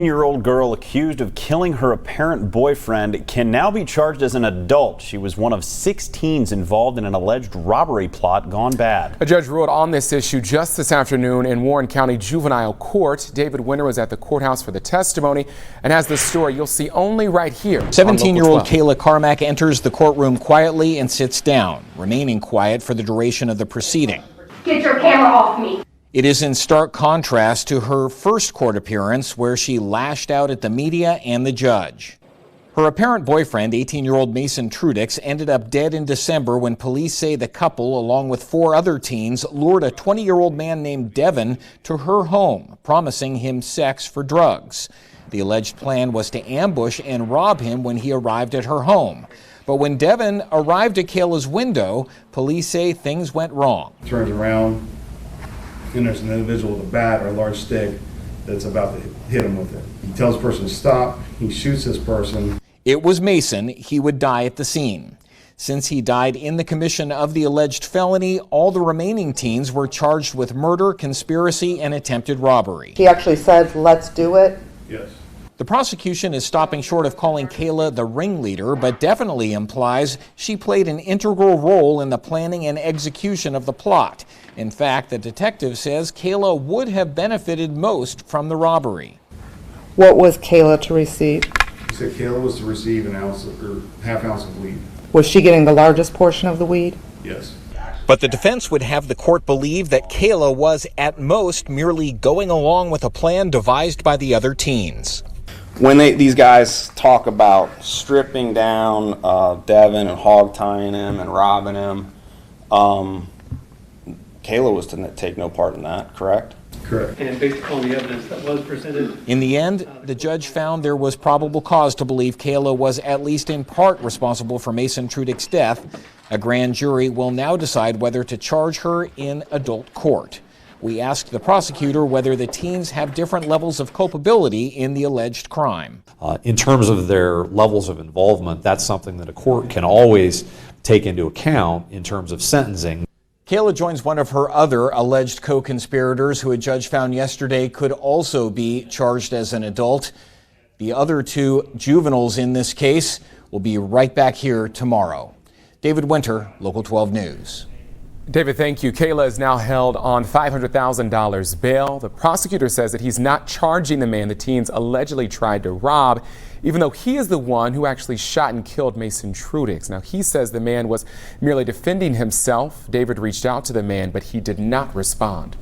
Year-old girl accused of killing her apparent boyfriend can now be charged as an adult. She was one of 6 teens involved in an alleged robbery plot gone bad. A judge ruled on this issue just this afternoon in Warren County Juvenile Court. David Winter was at the courthouse for the testimony and has the story you'll see only right here. 17-year-old Kayla Carmack enters the courtroom quietly and sits down, remaining quiet for the duration of the proceeding. Get your camera off me. It is in stark contrast to her first court appearance, where she lashed out at the media and the judge. Her apparent boyfriend, 18-year-old Mason Trudics, ended up dead in December when police say the couple, along with 4 other teens, lured a 20-year-old man named Devin to her home, promising him sex for drugs. The alleged plan was to ambush and rob him when he arrived at her home. But when Devin arrived at Kayla's window, police say things went wrong. Turns around, and there's an individual with a bat or a large stick that's about to hit him with it. He tells the person to stop, he shoots this person. It was Mason. He would die at the scene. Since he died in the commission of the alleged felony, all the remaining teens were charged with murder, conspiracy, and attempted robbery. He actually said, "Let's do it." Yes. The prosecution is stopping short of calling Kayla the ringleader, but definitely implies she played an integral role in the planning and execution of the plot. In fact, the detective says Kayla would have benefited most from the robbery. What was Kayla to receive? He said Kayla was to receive an ounce or half ounce of weed. Was she getting the largest portion of the weed? Yes. But the defense would have the court believe that Kayla was at most merely going along with a plan devised by the other teens. When these guys talk about stripping down Devin and hog tying him and robbing him, Kayla was to take no part in that, correct? Correct. And based upon the evidence that was presented, In the end, the judge found there was probable cause to believe Kayla was at least in part responsible for Mason Trudics' death. A grand jury will now decide whether to charge her in adult court. We asked the prosecutor whether the teens have different levels of culpability in the alleged crime. In terms of their levels of involvement, that's something that a court can always take into account in terms of sentencing. Kayla joins one of her other alleged co-conspirators who a judge found yesterday could also be charged as an adult. The other 2 juveniles in this case will be right back here tomorrow. David Winter, Local 12 News. David, thank you. Kayla is now held on $500,000 bail. The prosecutor says that he's not charging the man the teens allegedly tried to rob, even though he is the one who actually shot and killed Mason Trudics. Now, he says the man was merely defending himself. David reached out to the man, but he did not respond.